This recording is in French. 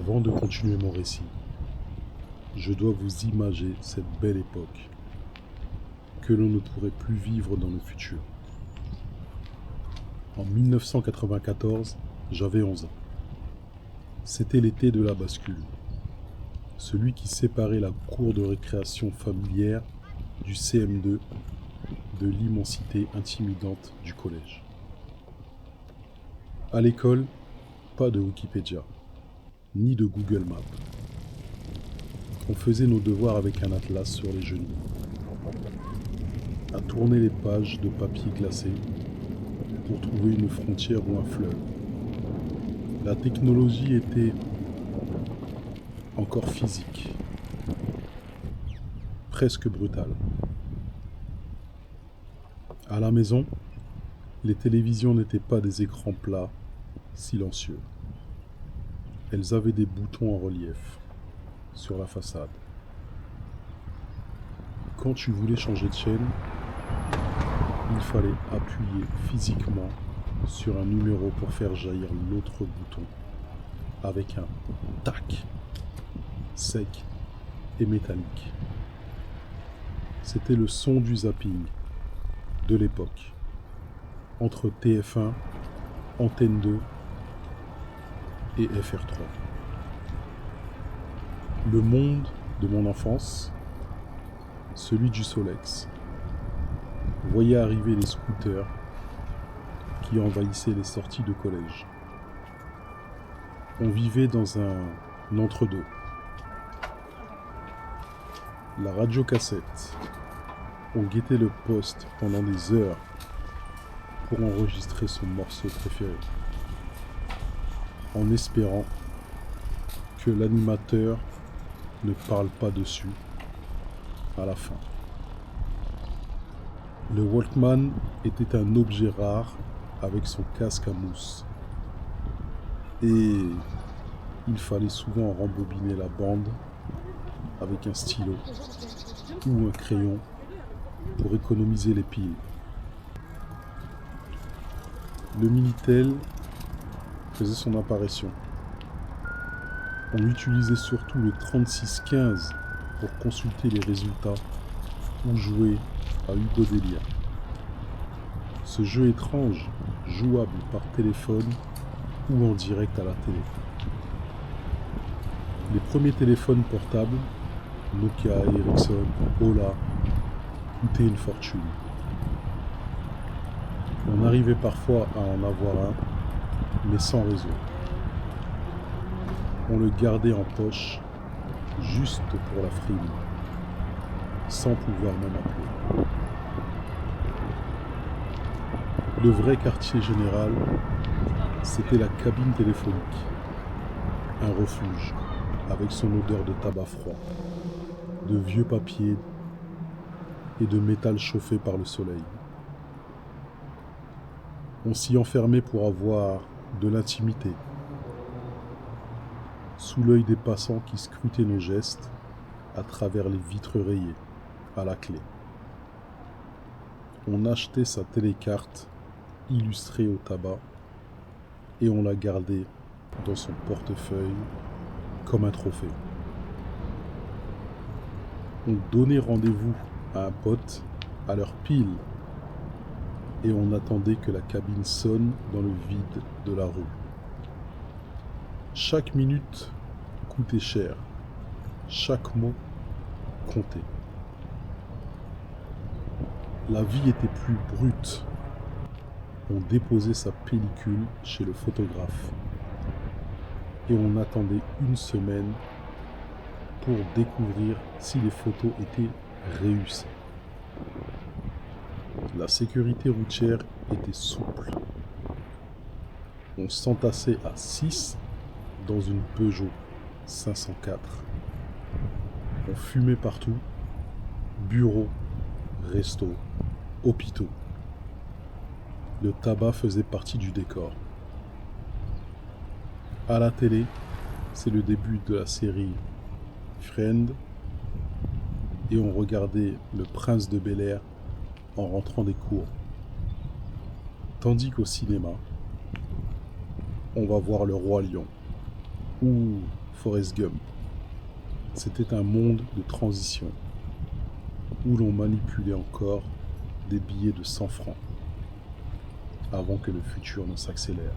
Avant de continuer mon récit, je dois vous imager cette belle époque que l'on ne pourrait plus vivre dans le futur. En 1994, j'avais 11 ans. C'était l'été de la bascule, celui qui séparait la cour de récréation familière du CM2 de l'immensité intimidante du collège. À l'école, pas de Wikipédia, ni de Google Maps. On faisait nos devoirs avec un atlas sur les genoux, à tourner les pages de papier glacé pour trouver une frontière ou un fleuve. La technologie était encore physique, presque brutale. À la maison, les télévisions n'étaient pas des écrans plats, silencieux. Elles avaient des boutons en relief sur la façade. Quand tu voulais changer de chaîne, il fallait appuyer physiquement sur un numéro pour faire jaillir l'autre bouton avec un tac sec et métallique. C'était le son du zapping de l'époque, entre TF1, Antenne 2 et FR3. Le monde de mon enfance, celui du Solex, voyait arriver les scooters qui envahissaient les sorties de collège. On vivait dans un entre-deux. La radiocassette. On guettait le poste pendant des heures pour enregistrer son morceau préféré, en espérant que l'animateur ne parle pas dessus à la fin. Le Walkman était un objet rare avec son casque à mousse. Et il fallait souvent rembobiner la bande avec un stylo ou un crayon pour économiser les piles. Le Minitel faisait son apparition. On utilisait surtout le 3615 pour consulter les résultats ou jouer à Hugo Delia. Ce jeu étrange, jouable par téléphone ou en direct à la télé. Les premiers téléphones portables, Nokia, Ericsson, Ola, coûtaient une fortune. On arrivait parfois à en avoir un, mais sans réseau. On le gardait en poche, juste pour la frime, sans pouvoir même appeler. Le vrai quartier général, c'était la cabine téléphonique, un refuge, avec son odeur de tabac froid, de vieux papier et de métal chauffé par le soleil. On s'y enfermait pour avoir de l'intimité, sous l'œil des passants qui scrutaient nos gestes à travers les vitres rayées, à la clé. On achetait sa télécarte illustrée au tabac et on la gardait dans son portefeuille comme un trophée. On donnait rendez-vous à un pote à l'heure pile et on attendait que la cabine sonne dans le vide de la rue. Chaque minute coûtait cher, chaque mot comptait. La vie était plus brute. On déposait sa pellicule chez le photographe et on attendait une semaine pour découvrir si les photos étaient réussies. La sécurité routière était souple. On s'entassait à 6 dans une Peugeot 504. On fumait partout, bureaux, restos, hôpitaux. Le tabac faisait partie du décor. À la télé, c'est le début de la série Friends et on regardait le prince de Bel-Air en rentrant des cours. Tandis qu'au cinéma, on va voir le Roi Lion ou Forrest Gump. C'était un monde de transition, où l'on manipulait encore des billets de 100 francs, avant que le futur ne s'accélère.